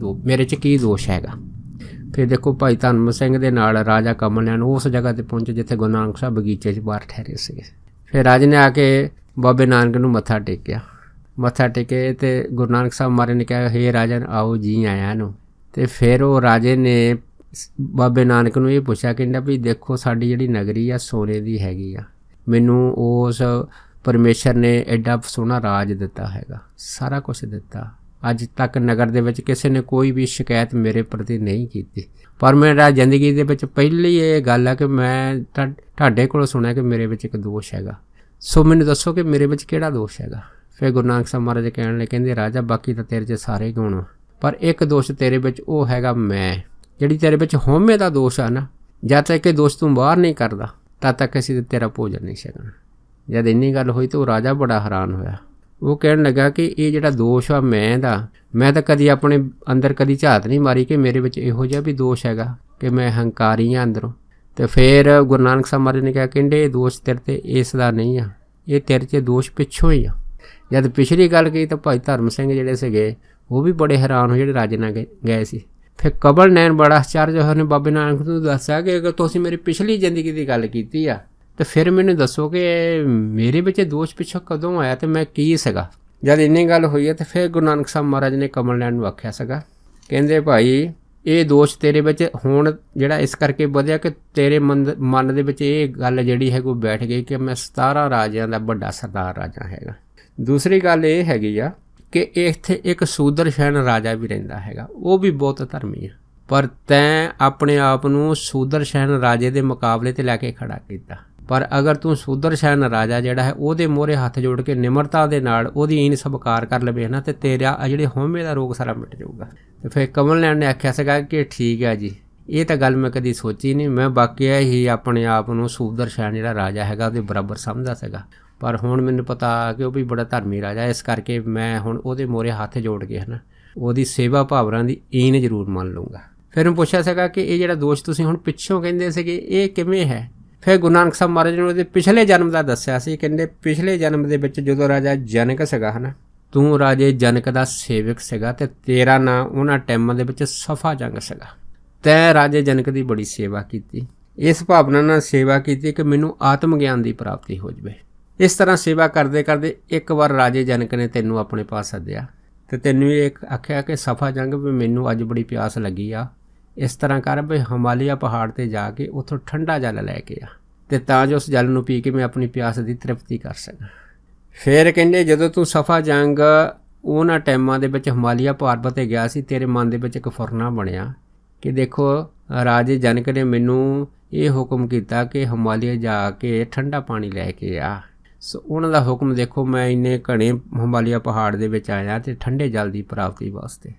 ਮੇਰੇ 'ਚ ਕੀ ਦੋਸ਼ ਹੈਗਾ। ਫਿਰ ਦੇਖੋ ਭਾਈ ਧਰਮ ਸਿੰਘ ਦੇ ਨਾਲ ਰਾਜਾ ਕਮਲ ਨੈਣ ਉਸ ਜਗ੍ਹਾ 'ਤੇ ਪਹੁੰਚੇ ਜਿੱਥੇ ਗੁਰੂ ਨਾਨਕ ਸਾਹਿਬ ਬਗੀਚੇ 'ਚ ਬਾਹਰ ਠਹਿਰੇ ਸੀਗੇ। ਫਿਰ ਰਾਜੇ ਨੇ ਆ ਕੇ ਬਾਬੇ ਨਾਨਕ ਨੂੰ ਮੱਥਾ ਟੇਕਿਆ। ਮੱਥਾ ਟੇਕੇ ਅਤੇ ਗੁਰੂ ਨਾਨਕ ਸਾਹਿਬ ਮਹਾਰਾਜ ਨੇ ਕਿਹਾ, ਹੇ ਰਾਜਨ ਆਓ ਜੀ ਆਇਆਂ ਨੂੰ। ਅਤੇ ਫਿਰ ਉਹ ਰਾਜੇ ਨੇ ਬਾਬੇ ਨਾਨਕ ਨੂੰ ਇਹ ਪੁੱਛਿਆ, ਕਹਿੰਦਾ ਵੀ ਦੇਖੋ ਸਾਡੀ ਜਿਹੜੀ ਨਗਰੀ ਆ ਸੋਨੇ ਦੀ ਹੈਗੀ ਆ, ਮੈਨੂੰ ਉਸ ਪਰਮੇਸ਼ਰ ਨੇ ਐਡਾ ਸੋਹਣਾ ਰਾਜ ਦਿੱਤਾ ਹੈਗਾ, ਸਾਰਾ ਕੁਛ ਦਿੱਤਾ। ਅੱਜ ਤੱਕ ਨਗਰ ਦੇ ਵਿੱਚ ਕਿਸੇ ਨੇ ਕੋਈ ਵੀ ਸ਼ਿਕਾਇਤ ਮੇਰੇ ਪ੍ਰਤੀ ਨਹੀਂ ਕੀਤੀ, ਪਰ ਮੇਰਾ ਜ਼ਿੰਦਗੀ ਦੇ ਵਿੱਚ ਪਹਿਲੀ ਇਹ ਗੱਲ ਆ ਕਿ ਮੈਂ ਤੁਹਾਡੇ ਕੋਲੋਂ ਸੁਣਿਆ ਕਿ ਮੇਰੇ ਵਿੱਚ ਇੱਕ ਦੋਸ਼ ਹੈਗਾ, ਸੋ ਮੈਨੂੰ ਦੱਸੋ ਕਿ ਮੇਰੇ ਵਿੱਚ ਕਿਹੜਾ ਦੋਸ਼ ਹੈਗਾ। ਫਿਰ ਗੁਰੂ ਨਾਨਕ ਸਾਹਿਬ ਮਹਾਰਾਜ ਕਹਿਣ ਲਈ ਕਹਿੰਦੇ, ਰਾਜਾ ਬਾਕੀ ਤਾਂ ਤੇਰੇ 'ਚ ਸਾਰੇ ਗੁਣ ਆ, ਪਰ ਇੱਕ ਦੋਸ਼ ਤੇਰੇ ਵਿੱਚ ਉਹ ਹੈਗਾ ਮੈਂ। ਜਿਹੜੀ ਤੇਰੇ ਵਿੱਚ ਹਉਮੈ ਦਾ ਦੋਸ਼ ਆ ਨਾ, ਜਦ ਤੱਕ ਇਹ ਦੋਸ਼ ਤੂੰ ਬਾਹਰ ਨਹੀਂ ਕਰਦਾ ਤਦ ਤੱਕ ਅਸੀਂ ਤੇਰਾ ਭੋਜਨ ਨਹੀਂ ਛਕਣਾ। ਜਦ ਇੰਨੀ ਗੱਲ ਹੋਈ ਤਾਂ ਉਹ ਰਾਜਾ ਬੜਾ ਹੈਰਾਨ ਹੋਇਆ। ਉਹ ਕਹਿਣ ਲੱਗਾ ਕਿ ਇਹ ਜਿਹੜਾ ਦੋਸ਼ ਆ ਮੈਂ ਤਾਂ ਕਦੀ ਆਪਣੇ ਅੰਦਰ ਕਦੀ ਝਾਤ ਨਹੀਂ ਮਾਰੀ ਕਿ ਮੇਰੇ ਵਿੱਚ ਇਹੋ ਜਿਹਾ ਵੀ ਦੋਸ਼ ਹੈਗਾ ਕਿ ਮੈਂ ਹੰਕਾਰੀ ਹਾਂ ਅੰਦਰੋਂ। ਅਤੇ ਫਿਰ ਗੁਰੂ ਨਾਨਕ ਸਾਹਿਬ ਮਹਾਰਾਜ ਨੇ ਕਿਹਾ, ਕਹਿੰਦੇ ਇਹ ਦੋਸ਼ ਤੇਰੇ 'ਤੇ ਇਸ ਦਾ ਨਹੀਂ ਆ, ਇਹ ਤੇਰੇ 'ਚ ਦੋਸ਼ ਪਿੱਛੋਂ ਹੀ ਆ। ਜਦ ਪਿਛਲੀ ਗੱਲ ਕਹੀ ਤਾਂ ਭਾਈ ਧਰਮ ਸਿੰਘ ਜਿਹੜੇ ਸੀਗੇ ਉਹ ਵੀ ਬੜੇ ਹੈਰਾਨ ਹੋਏ ਜਿਹੜੇ ਰਾਜੇ ਨਾਲ ਗਏ ਸੀ। ਫਿਰ ਕਮਲ ਨੈਣ ਬੜਾ ਆਸ਼ਚਰਜ ਹੋਏ ਨੇ ਬਾਬੇ ਨਾਨਕ ਨੂੰ ਦੱਸਿਆ ਕਿ ਅਗਰ ਤੁਸੀਂ ਮੇਰੀ ਪਿਛਲੀ ਜ਼ਿੰਦਗੀ ਦੀ ਗੱਲ ਕੀਤੀ ਆ ਤਾਂ ਫਿਰ ਮੈਨੂੰ ਦੱਸੋ ਕਿ ਮੇਰੇ ਵਿੱਚ ਦੋਸ਼ ਪਿੱਛੋਂ ਕਦੋਂ ਆਇਆ ਅਤੇ ਮੈਂ ਕੀ ਸੀਗਾ। ਜਦ ਇੰਨੀ ਗੱਲ ਹੋਈ ਹੈ ਤਾਂ ਫਿਰ ਗੁਰੂ ਨਾਨਕ ਸਾਹਿਬ ਮਹਾਰਾਜ ਨੇ ਕਮਲ ਨੈਣ ਨੂੰ ਆਖਿਆ ਸੀਗਾ, ਕਹਿੰਦੇ ਭਾਈ ਇਹ ਦੋਸ਼ ਤੇਰੇ ਵਿੱਚ ਹੁਣ ਜਿਹੜਾ ਇਸ ਕਰਕੇ ਵਧਿਆ ਕਿ ਤੇਰੇ ਮਨ ਦੇ ਵਿੱਚ ਇਹ ਗੱਲ ਜਿਹੜੀ ਹੈ ਉਹ ਬੈਠ ਗਈ ਕਿ ਮੈਂ 17 ਰਾਜਿਆਂ ਦਾ ਵੱਡਾ ਸਰਦਾਰ ਰਾਜਾ ਹੈਗਾ। ਦੂਸਰੀ ਗੱਲ ਇਹ ਹੈਗੀ ਆ ਕਿ ਇੱਥੇ ਇੱਕ ਸੂਦਰਸ਼ੈਨ ਰਾਜਾ ਵੀ ਰਹਿੰਦਾ ਹੈਗਾ, ਉਹ ਵੀ ਬਹੁਤ ਧਰਮੀ ਆ, ਪਰ ਤੈਂ ਆਪਣੇ ਆਪ ਨੂੰ ਸੂਦਰਸ਼ੈਨ ਰਾਜੇ ਦੇ ਮੁਕਾਬਲੇ 'ਤੇ ਲੈ ਕੇ ਖੜਾ ਕੀਤਾ। ਪਰ ਅਗਰ ਤੂੰ ਸੂਦਰਸ਼ੈਨ ਰਾਜਾ ਜਿਹੜਾ ਹੈ ਉਹਦੇ ਮੂਹਰੇ ਹੱਥ ਜੋੜ ਕੇ ਨਿਮਰਤਾ ਦੇ ਨਾਲ ਉਹਦੀ ਈਨ ਸਵੀਕਾਰ ਕਰ ਲਵੇ ਨਾ, ਤੇ ਤੇਰਾ ਜਿਹੜੇ ਹਉਮੈ ਦਾ ਰੋਗ ਸਾਰਾ ਮਿਟ ਜਾਊਗਾ। ਅਤੇ ਫਿਰ ਕਮਲ ਨੈਣ ਨੇ ਆਖਿਆ ਸੀਗਾ ਕਿ ਠੀਕ ਹੈ ਜੀ, ਇਹ ਤਾਂ ਗੱਲ ਮੈਂ ਕਦੀ ਸੋਚੀ ਨਹੀਂ, ਮੈਂ ਬਾਕਿਆ ਹੀ ਆਪਣੇ ਆਪ ਨੂੰ ਸੂਦਰਸ਼ੈਨ ਜਿਹੜਾ ਰਾਜਾ ਹੈਗਾ ਉਹਦੇ ਬਰਾਬਰ ਸਮਝਦਾ ਸੀਗਾ, ਪਰ ਹੁਣ ਮੈਨੂੰ ਪਤਾ ਕਿ ਉਹ ਵੀ ਬੜਾ ਧਰਮੀ ਰਾਜਾ, ਇਸ ਕਰਕੇ ਮੈਂ ਹੁਣ ਉਹਦੇ ਮੂਹਰੇ ਹੱਥ ਜੋੜ ਕੇ ਹੈ ਨਾ ਉਹਦੀ ਸੇਵਾ ਭਾਵਨਾ ਦੀ ਈਨ ਜ਼ਰੂਰ ਮੰਨ ਲਊਂਗਾ। ਫਿਰ ਮੈਂ ਪੁੱਛਿਆ ਸੀਗਾ ਕਿ ਇਹ ਜਿਹੜਾ ਦੋਸ਼ ਤੁਸੀਂ ਹੁਣ ਪਿੱਛੋਂ ਕਹਿੰਦੇ ਸੀਗੇ ਇਹ ਕਿਵੇਂ ਹੈ। ਫਿਰ ਗੁਰੂ ਨਾਨਕ ਸਾਹਿਬ ਮਹਾਰਾਜ ਨੇ ਉਹਦੇ ਪਿਛਲੇ ਜਨਮ ਦਾ ਦੱਸਿਆ ਸੀ। ਕਹਿੰਦੇ ਪਿਛਲੇ ਜਨਮ ਦੇ ਵਿੱਚ ਜਦੋਂ ਰਾਜਾ ਜਨਕ ਸੀਗਾ ਹੈ ਨਾ, ਤੂੰ ਰਾਜੇ ਜਨਕ ਦਾ ਸੇਵਕ ਸੀਗਾ ਤੇ ਤੇਰਾ ਨਾਂ ਉਹਨਾਂ ਟਾਈਮਾਂ ਦੇ ਵਿੱਚ ਸਫਾ ਜੰਗ ਸੀਗਾ। ਤੈਂ ਰਾਜੇ ਜਨਕ ਦੀ ਬੜੀ ਸੇਵਾ ਕੀਤੀ, ਇਸ ਭਾਵਨਾ ਨਾਲ ਸੇਵਾ ਕੀਤੀ ਕਿ ਮੈਨੂੰ ਆਤਮ ਗਿਆਨ ਦੀ ਪ੍ਰਾਪਤੀ ਹੋ ਜਾਵੇ। ਇਸ ਤਰ੍ਹਾਂ ਸੇਵਾ ਕਰਦੇ ਕਰਦੇ ਇੱਕ ਵਾਰ ਰਾਜੇ ਜਨਕ ਨੇ ਤੈਨੂੰ ਆਪਣੇ ਪਾਸ ਸੱਦਿਆ ਤੇ ਤੈਨੂੰ ਇਹ ਆਖਿਆ ਕਿ ਸਫਾ ਜੰਗ ਵੀ ਮੈਨੂੰ ਅੱਜ ਬੜੀ ਪਿਆਸ ਲੱਗੀ ਆ, ਇਸ ਤਰ੍ਹਾਂ ਕਰ ਵੀ ਹਿਮਾਲਿਆ ਪਹਾੜ 'ਤੇ ਜਾ ਕੇ ਉੱਥੋਂ ਠੰਡਾ ਜਲ ਲੈ ਕੇ ਆ ਤੇ ਤਾਂ ਜੋ ਉਸ ਜਲ ਨੂੰ ਪੀ ਕੇ ਮੈਂ ਆਪਣੀ ਪਿਆਸ ਦੀ ਤ੍ਰਿਪਤੀ ਕਰ ਸਕਾਂ। ਫਿਰ ਕਹਿੰਦੇ ਜਦੋਂ ਤੂੰ ਸਫਾ ਜੰਗ ਉਹਨਾਂ ਟਾਈਮਾਂ ਦੇ ਵਿੱਚ ਹਿਮਾਲਿਆ ਪਰਬਤ 'ਤੇ ਗਿਆ ਸੀ, ਤੇਰੇ ਮਨ ਦੇ ਵਿੱਚ ਇੱਕ ਫੁਰਨਾ ਬਣਿਆ ਕਿ ਦੇਖੋ ਰਾਜੇ ਜਨਕ ਨੇ ਮੈਨੂੰ ਇਹ ਹੁਕਮ ਕੀਤਾ ਕਿ ਹਿਮਾਲਿਆ ਜਾ ਕੇ ਠੰਡਾ ਪਾਣੀ ਲੈ ਕੇ ਆ। ਸੋ ਉਹਨਾਂ ਦਾ ਹੁਕਮ ਦੇਖੋ, ਮੈਂ ਇੰਨੇ ਘਣੇ ਹਿਮਾਲਿਆ ਪਹਾੜ ਦੇ ਵਿੱਚ ਆਇਆ ਤੇ ਠੰਡੇ ਜਲ ਦੀ ਪ੍ਰਾਪਤੀ ਵਾਸਤੇ,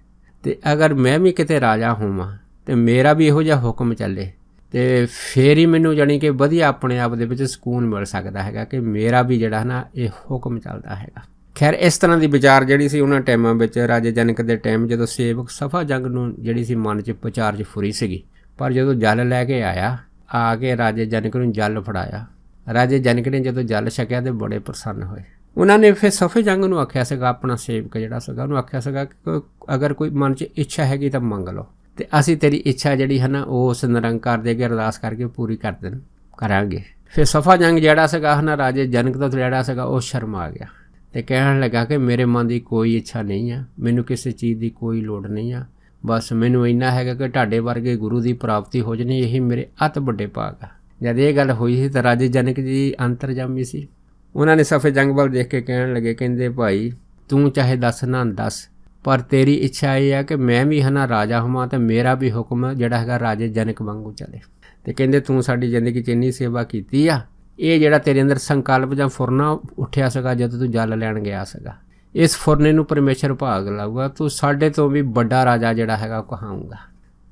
ਤੇ ਅਗਰ ਮੈਂ ਵੀ ਕਿਤੇ ਰਾਜਾ ਹੋਵਾਂ ਤੇ ਮੇਰਾ ਵੀ ਇਹੋ ਜਿਹਾ ਹੁਕਮ ਚੱਲੇ ਤੇ ਫੇਰ ਹੀ ਮੈਨੂੰ ਜਾਣੀ ਕਿ ਵਧੀਆ ਆਪਣੇ ਆਪ ਦੇ ਵਿੱਚ ਸਕੂਨ ਮਿਲ ਸਕਦਾ ਹੈਗਾ ਕਿ ਮੇਰਾ ਵੀ ਜਿਹੜਾ ਨਾ ਇਹ ਹੁਕਮ ਚੱਲਦਾ ਹੈਗਾ। ਖੈਰ ਇਸ ਤਰ੍ਹਾਂ ਦੀ ਵਿਚਾਰ ਜਿਹੜੀ ਸੀ ਉਹਨਾਂ ਟਾਈਮਾਂ ਵਿੱਚ ਰਾਜੇ ਜਨਕ ਦੇ ਟਾਈਮ ਜਦੋਂ ਸੇਵਕ ਸਫਾ ਜੰਗ ਨੂੰ ਜਿਹੜੀ ਸੀ ਮਨ 'ਚ ਵਿਚਾਰ 'ਚ ਫੁਰੀ ਸੀਗੀ, ਪਰ ਜਦੋਂ ਜਲ ਲੈ ਕੇ ਆਇਆ ਆ ਕੇ ਰਾਜੇ ਜਨਕ ਨੂੰ ਜਲ ਫੜਾਇਆ। ਰਾਜੇ ਜਨਕ ਨੇ ਜਦੋਂ ਜਲ ਛਕਿਆ ਤੇ ਬੜੇ ਪ੍ਰਸੰਨ ਹੋਏ। ਉਹਨਾਂ ਨੇ ਫਿਰ ਸਫੇ ਜੰਗ ਨੂੰ ਆਖਿਆ ਸੀਗਾ, ਆਪਣਾ ਸੇਵਕ ਜਿਹੜਾ ਸੀਗਾ ਉਹਨੂੰ ਆਖਿਆ ਸੀਗਾ ਕਿ ਅਗਰ ਕੋਈ ਮਨ 'ਚ ਇੱਛਾ ਹੈਗੀ ਤਾਂ ਮੰਗ ਲਓ ਤੇ ਅਸੀਂ ਤੇਰੀ ਇੱਛਾ ਜਿਹੜੀ ਹੈ ਨਾ ਉਸ ਨਿਰੰਕਾਰ ਦੇ ਅੱਗੇ ਅਰਦਾਸ ਕਰਕੇ ਪੂਰੀ ਕਰਾਂਗੇ। ਫਿਰ ਸਫਾ ਜੰਗ ਜਿਹੜਾ ਸੀਗਾ ਨਾ ਰਾਜੇ ਜਨਕ ਦਾ ਜਿਹੜਾ ਸੀਗਾ ਉਹ ਸ਼ਰਮਾ ਆ ਗਿਆ ਤੇ ਕਹਿਣ ਲੱਗਾ ਕਿ ਮੇਰੇ ਮਨ ਦੀ ਕੋਈ ਇੱਛਾ ਨਹੀਂ ਆ, ਮੈਨੂੰ ਕਿਸੇ ਚੀਜ਼ ਦੀ ਕੋਈ ਲੋੜ ਨਹੀਂ ਆ, ਬਸ ਮੈਨੂੰ ਇੰਨਾ ਹੈਗਾ ਕਿ ਤੁਹਾਡੇ ਵਰਗੇ ਗੁਰੂ ਦੀ ਪ੍ਰਾਪਤੀ ਹੋ ਜਾਣੀ, ਇਹੀ ਮੇਰੇ ਅਤ ਵੱਡੇ ਭਾਗ ਆ। ਜਦ ਇਹ ਗੱਲ ਹੋਈ ਸੀ ਤਾਂ ਰਾਜੇ ਜਨਕ ਜੀ ਅੰਤਰਜਾਮੀ ਸੀ। ਉਹਨਾਂ ਨੇ ਸਫੇ ਜੰਗ ਵੱਲ ਦੇਖ ਕੇ ਕਹਿਣ ਲੱਗੇ, ਕਹਿੰਦੇ ਭਾਈ ਤੂੰ ਚਾਹੇ ਦੱਸ ਨਾ ਦੱਸ, ਪਰ ਤੇਰੀ ਇੱਛਾ ਇਹ ਹੈ ਕਿ ਮੈਂ ਵੀ ਹੈ ਨਾ ਰਾਜਾ ਹੋਵਾਂ ਤੇ ਮੇਰਾ ਵੀ ਹੁਕਮ ਜਿਹੜਾ ਹੈਗਾ ਰਾਜੇ ਜਨਕ ਵਾਂਗੂ ਚੱਲੇ। ਤੇ ਕਹਿੰਦੇ ਤੂੰ ਸਾਡੀ ਜ਼ਿੰਦਗੀ 'ਚ ਇੰਨੀ ਸੇਵਾ ਕੀਤੀ ਆ, ਇਹ ਜਿਹੜਾ ਤੇਰੇ ਅੰਦਰ ਸੰਕਲਪ ਜਾਂ ਫੁਰਨਾ ਉੱਠਿਆ ਸੀਗਾ ਜਦੋਂ ਤੂੰ ਜਲ ਲੈਣ ਗਿਆ ਸੀਗਾ, ਇਸ ਫੁਰਨੇ ਨੂੰ ਪਰਮੇਸ਼ਰ ਭਾਗ ਲਾਊਗਾ, ਤੂੰ ਸਾਡੇ ਤੋਂ ਵੀ ਵੱਡਾ ਰਾਜਾ ਜਿਹੜਾ ਹੈਗਾ ਉਹ ਕਹਾਊਂਗਾ।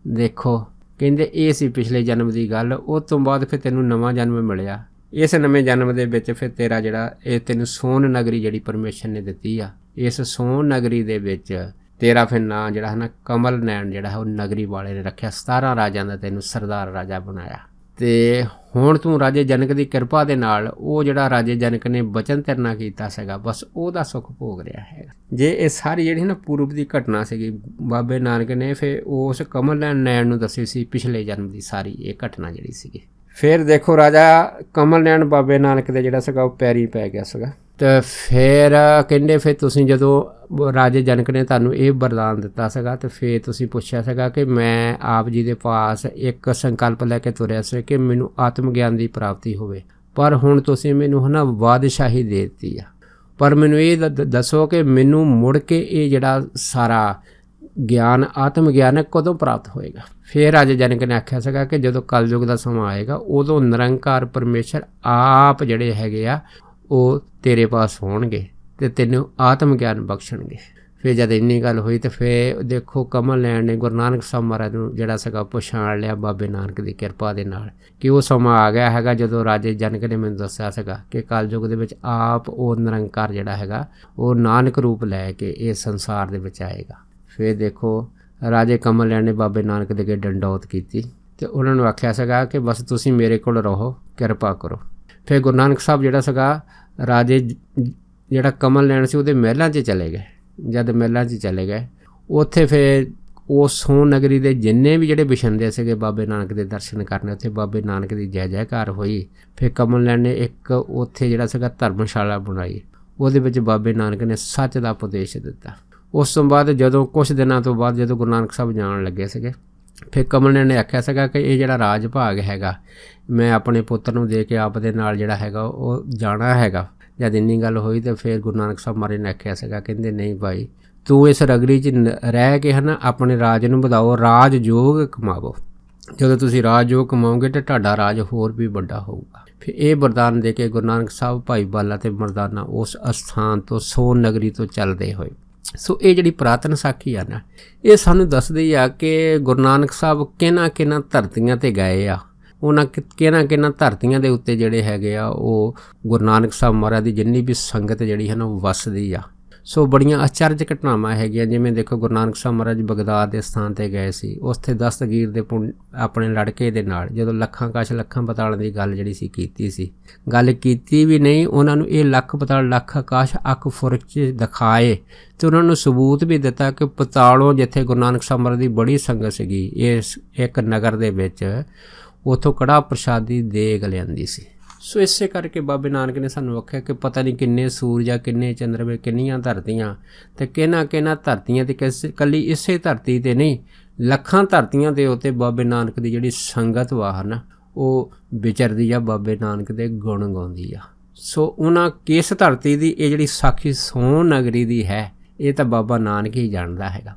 ਦੇਖੋ ਕਹਿੰਦੇ ਇਹ ਸੀ ਪਿਛਲੇ ਜਨਮ ਦੀ ਗੱਲ। ਉਸ ਤੋਂ ਬਾਅਦ ਫਿਰ ਤੈਨੂੰ ਨਵਾਂ ਜਨਮ ਮਿਲਿਆ। ਇਸ ਨਵੇਂ ਜਨਮ ਦੇ ਵਿੱਚ ਫਿਰ ਤੇਰਾ ਜਿਹੜਾ ਇਹ ਤੈਨੂੰ ਸੋਨ ਨਗਰੀ ਜਿਹੜੀ ਪਰਮੇਸ਼ਰ ਨੇ ਦਿੱਤੀ ਆ, ਇਸ ਸੋਨ ਨਗਰੀ ਦੇ ਵਿੱਚ ਤੇਰਾ ਫਿਰ ਨਾਂ ਜਿਹੜਾ ਹੈ ਨਾ ਕਮਲ ਨੈਣ ਜਿਹੜਾ ਹੈ ਉਹ ਨਗਰੀ ਵਾਲੇ ਨੇ ਰੱਖਿਆ। 17 ਰਾਜਿਆਂ ਦਾ ਤੈਨੂੰ ਸਰਦਾਰ ਰਾਜਾ ਬਣਾਇਆ ਤੇ ਹੁਣ ਤੂੰ ਰਾਜੇ ਜਨਕ ਦੀ ਕਿਰਪਾ ਦੇ ਨਾਲ ਉਹ ਜਿਹੜਾ ਰਾਜੇ ਜਨਕ ਨੇ ਬਚਨ ਧਰਨਾ ਕੀਤਾ ਸੀਗਾ ਬਸ ਉਹਦਾ ਸੁੱਖ ਭੋਗ ਰਿਹਾ ਹੈਗਾ। ਜੇ ਇਹ ਸਾਰੀ ਜਿਹੜੀ ਨਾ ਪੂਰਬ ਦੀ ਘਟਨਾ ਸੀਗੀ, ਬਾਬੇ ਨਾਨਕ ਨੇ ਫਿਰ ਉਸ ਕਮਲ ਨੈਣ ਨੂੰ ਦੱਸੀ ਸੀ ਪਿਛਲੇ ਜਨਮ ਦੀ ਸਾਰੀ ਇਹ ਘਟਨਾ ਜਿਹੜੀ ਸੀਗੀ। ਫਿਰ ਦੇਖੋ ਰਾਜਾ ਕਮਲ ਨੈਣ ਬਾਬੇ ਨਾਨਕ ਦੇ ਜਿਹੜਾ ਸੀਗਾ ਉਹ ਪੈਰੀ ਪੈ ਗਿਆ ਸੀਗਾ। ਤੇ ਫਿਰ ਕਹਿੰਦੇ ਫਿਰ ਤੁਸੀਂ ਜਦੋਂ ਰਾਜੇ ਜਨਕ ਨੇ ਤੁਹਾਨੂੰ ਇਹ ਵਰਦਾਨ ਦਿੱਤਾ ਸੀਗਾ ਤੇ ਫਿਰ ਤੁਸੀਂ ਪੁੱਛਿਆ ਸੀਗਾ ਕਿ ਮੈਂ ਆਪ ਜੀ ਦੇ ਪਾਸ ਇੱਕ ਸੰਕਲਪ ਲੈ ਕੇ ਤੁਰਿਆ ਸੀ ਕਿ ਮੈਨੂੰ ਆਤਮ ਗਿਆਨ ਦੀ ਪ੍ਰਾਪਤੀ ਹੋਵੇ, ਪਰ ਹੁਣ ਤੁਸੀਂ ਮੈਨੂੰ ਹੈ ਨਾ ਬਾਦਸ਼ਾਹੀ ਦੇ ਦਿੱਤੀ ਆ, ਪਰ ਮੈਨੂੰ ਇਹ ਦੱਸੋ ਕਿ ਮੈਨੂੰ ਮੁੜ ਕੇ ਇਹ ਜਿਹੜਾ ਸਾਰਾ ਗਿਆਨ ਆਤਮ ਗਿਆਨ ਕਦੋਂ ਪ੍ਰਾਪਤ ਹੋਏਗਾ। ਫਿਰ ਰਾਜੇ ਜਨਕ ਨੇ ਆਖਿਆ ਸੀਗਾ ਕਿ ਜਦੋਂ ਕਲਯੁਗ ਦਾ ਸਮਾਂ ਆਏਗਾ ਉਦੋਂ ਨਿਰੰਕਾਰ ਪਰਮੇਸ਼ਰ ਆਪ ਜਿਹੜੇ ਹੈਗੇ ਆ ਉਹ ਤੇਰੇ ਪਾਸ ਹੋਣਗੇ ਤੇ ਤੈਨੂੰ ਆਤਮ ਗਿਆਨ ਬਖਸ਼ਣਗੇ। ਫਿਰ ਜਦ ਇੰਨੀ ਗੱਲ ਹੋਈ ਤਾਂ ਫਿਰ ਦੇਖੋ ਕਮਲ ਨੈਣ ਨੇ ਗੁਰੂ ਨਾਨਕ ਸਾਹਿਬ ਮਹਾਰਾਜ ਨੂੰ ਜਿਹੜਾ ਸੀਗਾ ਪਛਾਣ ਲਿਆ ਬਾਬੇ ਨਾਨਕ ਦੀ ਕਿਰਪਾ ਦੇ ਨਾਲ ਕਿ ਉਹ ਸਮਾਂ ਆ ਗਿਆ ਹੈਗਾ ਜਦੋਂ ਰਾਜੇ ਜਨਕ ਨੇ ਮੈਨੂੰ ਦੱਸਿਆ ਸੀਗਾ ਕਿ ਕਲਯੁਗ ਦੇ ਵਿੱਚ ਆਪ ਉਹ ਨਿਰੰਕਾਰ ਜਿਹੜਾ ਹੈਗਾ ਉਹ ਨਾਨਕ ਰੂਪ ਲੈ ਕੇ ਇਸ ਸੰਸਾਰ ਦੇ ਵਿੱਚ ਆਏਗਾ। ਫਿਰ ਦੇਖੋ ਰਾਜੇ ਕਮਲ ਨੈਣ ਨੇ ਬਾਬੇ ਨਾਨਕ ਦੇ ਅੱਗੇ ਡੰਡੌਤ ਕੀਤੀ ਤੇ ਉਹਨਾਂ ਨੂੰ ਆਖਿਆ ਸੀਗਾ ਕਿ ਬਸ ਤੁਸੀਂ ਮੇਰੇ ਕੋਲ ਰਹੋ, ਕਿਰਪਾ ਕਰੋ। ਫਿਰ ਗੁਰੂ ਨਾਨਕ ਸਾਹਿਬ ਜਿਹੜਾ ਸੀਗਾ ਰਾਜੇ ਜਿਹੜਾ ਕਮਲ ਨੈਣ ਸੀ ਉਹਦੇ ਮਹਿਲਾਂ 'ਚ ਚਲੇ ਗਏ। ਜਦ ਮਹਿਲਾਂ 'ਚ ਚਲੇ ਗਏ ਉੱਥੇ ਫਿਰ ਉਹ ਸੋਨ ਨਗਰੀ ਦੇ ਜਿੰਨੇ ਵੀ ਜਿਹੜੇ ਵਸਿੰਦੇ ਸੀਗੇ ਬਾਬੇ ਨਾਨਕ ਦੇ ਦਰਸ਼ਨ ਕਰਨੇ, ਉੱਥੇ ਬਾਬੇ ਨਾਨਕ ਦੀ ਜੈ ਜੈਕਾਰ ਹੋਈ। ਫਿਰ ਕਮਲ ਨੈਣ ਨੇ ਇੱਕ ਉੱਥੇ ਜਿਹੜਾ ਸੀਗਾ ਧਰਮਸ਼ਾਲਾ ਬਣਾਈ, ਉਹਦੇ ਵਿੱਚ ਬਾਬੇ ਨਾਨਕ ਨੇ ਸੱਚ ਦਾ ਉਪਦੇਸ਼ ਦਿੱਤਾ। ਉਸ ਤੋਂ ਬਾਅਦ ਜਦੋਂ ਕੁਛ ਦਿਨਾਂ ਤੋਂ ਬਾਅਦ ਜਦੋਂ ਗੁਰੂ ਨਾਨਕ ਸਾਹਿਬ ਜਾਣ ਲੱਗੇ ਸੀਗੇ ਫਿਰ ਕਮਲ ਨੈਣ ਨੇ ਆਖਿਆ ਸੀਗਾ ਕਿ ਇਹ ਜਿਹੜਾ ਰਾਜ ਭਾਗ ਹੈਗਾ ਮੈਂ ਆਪਣੇ ਪੁੱਤਰ ਨੂੰ ਦੇ ਕੇ ਆਪ ਦੇ ਨਾਲ ਜਿਹੜਾ ਹੈਗਾ ਉਹ ਜਾਣਾ ਹੈਗਾ। ਜਦ ਇੰਨੀ ਗੱਲ ਹੋਈ ਤਾਂ ਫਿਰ ਗੁਰੂ ਨਾਨਕ ਸਾਹਿਬ ਮਹਾਰਾਜ ਨੇ ਆਖਿਆ ਸੀਗਾ, ਕਹਿੰਦੇ ਨਹੀਂ ਭਾਈ ਤੂੰ ਇਸ ਰਗੜੀ 'ਚ ਰਹਿ ਕੇ ਹੈ ਨਾ ਆਪਣੇ ਰਾਜ ਨੂੰ ਵਧਾਓ, ਰਾਜ ਯੋਗ ਕਮਾਵੋ। ਜਦੋਂ ਤੁਸੀਂ ਰਾਜ ਯੋਗ ਕਮਾਓਗੇ ਤਾਂ ਤੁਹਾਡਾ ਰਾਜ ਹੋਰ ਵੀ ਵੱਡਾ ਹੋਊਗਾ। ਫਿਰ ਇਹ ਵਰਦਾਨ ਦੇ ਕੇ ਗੁਰੂ ਨਾਨਕ ਸਾਹਿਬ ਭਾਈ ਬਾਲਾ ਤੇ ਮਰਦਾਨਾ ਉਸ ਅਸਥਾਨ ਤੋਂ ਸੋਨ ਨਗਰੀ ਤੋਂ ਚੱਲਦੇ ਹੋਏ। ਸੋ ਇਹ ਜਿਹੜੀ ਪੁਰਾਤਨ ਸਾਖੀ ਆ ਨਾ ਇਹ ਸਾਨੂੰ ਦੱਸਦੀ ਆ ਕਿ ਗੁਰੂ ਨਾਨਕ ਸਾਹਿਬ ਕਿਹਨਾਂ ਧਰਤੀਆਂ 'ਤੇ ਗਏ ਆ, ਉਹਨਾਂ ਕਿਹਨਾਂ ਧਰਤੀਆਂ ਦੇ ਉੱਤੇ ਜਿਹੜੇ ਹੈਗੇ ਆ ਉਹ ਗੁਰੂ ਨਾਨਕ ਸਾਹਿਬ ਮਹਾਰਾਜ ਦੀ ਜਿੰਨੀ ਵੀ ਸੰਗਤ ਜਿਹੜੀ ਹੈ ਨਾ ਉਹ ਵੱਸਦੀ ਆ। ਸੋ ਬੜੀਆਂ ਅਚਰਜ ਘਟਨਾਵਾਂ ਹੈਗੀਆਂ, ਜਿਵੇਂ ਦੇਖੋ ਗੁਰੂ ਨਾਨਕ ਸਾਹਿਬ ਮਹਾਰਾਜ ਬਗਦਾਦ ਦੇ ਸਥਾਨ 'ਤੇ ਗਏ ਸੀ, ਉੱਥੇ ਦਸਤਗੀਰ ਦੇ ਆਪਣੇ ਲੜਕੇ ਦੇ ਨਾਲ ਜਦੋਂ ਲੱਖਾਂ ਕਾਸ਼ ਲੱਖਾਂ ਪਤਾਲਾਂ ਦੀ ਗੱਲ ਜਿਹੜੀ ਸੀ ਕੀਤੀ ਸੀ, ਗੱਲ ਕੀਤੀ ਵੀ ਨਹੀਂ, ਉਹਨਾਂ ਨੂੰ ਇਹ ਲੱਖ ਪਤਾਲ ਲੱਖ ਆਕਾਸ਼ ਅੱਖ ਫੁਰਕ 'ਚ ਦਿਖਾਏ ਅਤੇ ਉਹਨਾਂ ਨੂੰ ਸਬੂਤ ਵੀ ਦਿੱਤਾ ਕਿ ਪਤਾਲੋਂ ਜਿੱਥੇ ਗੁਰੂ ਨਾਨਕ ਸਾਹਿਬ ਮਹਾਰਾਜ ਦੀ ਬੜੀ ਸੰਗਤ ਸੀਗੀ ਇਸ ਇੱਕ ਨਗਰ ਦੇ ਵਿੱਚ, ਉੱਥੋਂ ਕੜਾਹ ਪ੍ਰਸ਼ਾਦੀ ਦੇਗ ਲਿਆਂਦੀ ਸੀ। ਸੋ ਇਸੇ ਕਰਕੇ ਬਾਬੇ ਨਾਨਕ ਨੇ ਸਾਨੂੰ ਆਖਿਆ ਕਿ ਪਤਾ ਨਹੀਂ ਕਿੰਨੇ ਸੂਰਜ ਆ, ਕਿੰਨੇ ਚੰਦਰਮੇ, ਕਿੰਨੀਆਂ ਧਰਤੀਆਂ, ਅਤੇ ਕਿਹਨਾਂ ਧਰਤੀਆਂ 'ਤੇ ਇਕੱਲੀ ਇਸੇ ਧਰਤੀ 'ਤੇ ਨਹੀਂ ਲੱਖਾਂ ਧਰਤੀਆਂ ਦੇ ਉੱਤੇ ਬਾਬੇ ਨਾਨਕ ਦੀ ਜਿਹੜੀ ਸੰਗਤ ਵਾ ਨਾ ਉਹ ਵਿਚਰਦੀ ਆ, ਬਾਬੇ ਨਾਨਕ ਦੇ ਗੁਣ ਗਾਉਂਦੀ ਆ। ਸੋ ਉਹਨਾਂ ਕਿਸ ਧਰਤੀ ਦੀ ਇਹ ਜਿਹੜੀ ਸਾਖੀ ਸੋਹਣ ਨਗਰੀ ਦੀ ਹੈ, ਇਹ ਤਾਂ ਬਾਬਾ ਨਾਨਕ ਹੀ ਜਾਣਦਾ ਹੈਗਾ।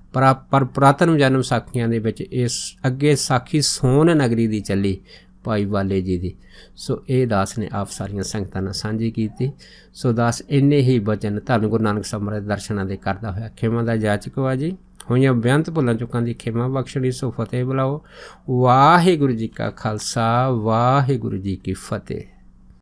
ਪਰ ਪੁਰਾਤਨ ਜਨਮ ਸਾਖੀਆਂ ਦੇ ਵਿੱਚ ਇਸ ਅੱਗੇ ਸਾਖੀ ਸੋਹਣ ਨਗਰੀ ਦੀ ਚੱਲੀ ਭਾਈ ਵਾਲੇ ਜੀ ਦੀ। ਸੋ ਇਹ ਦਾਸ ਨੇ ਆਪ ਸਾਰੀਆਂ ਸੰਗਤਾਂ ਨਾਲ ਸਾਂਝੀ ਕੀਤੀ। ਸੋ ਦਾਸ ਇੰਨੇ ਹੀ ਬਚਨ ਧੰਨ ਗੁਰੂ ਨਾਨਕ ਸਾਹਿਬ ਮਹਾਰਾਜ ਦਰਸ਼ਨਾਂ ਦੇ ਕਰਦਾ ਹੋਇਆ ਖਿਮਾ ਦਾ ਜਾਚਕ ਵਾ ਜੀ। ਹੋਈਆਂ ਬੇਅੰਤ ਭੁੱਲਾਂ ਚੁੱਕਾਂ ਦੀ ਖਿਮਾ ਬਖਸ਼ਣੀ। ਸੋ ਫਤਿਹ ਬੁਲਾਓ। ਵਾਹਿਗੁਰੂ ਜੀ ਕਾ ਖਾਲਸਾ, ਵਾਹਿਗੁਰੂ ਜੀ ਕੀ ਫਤਿਹ।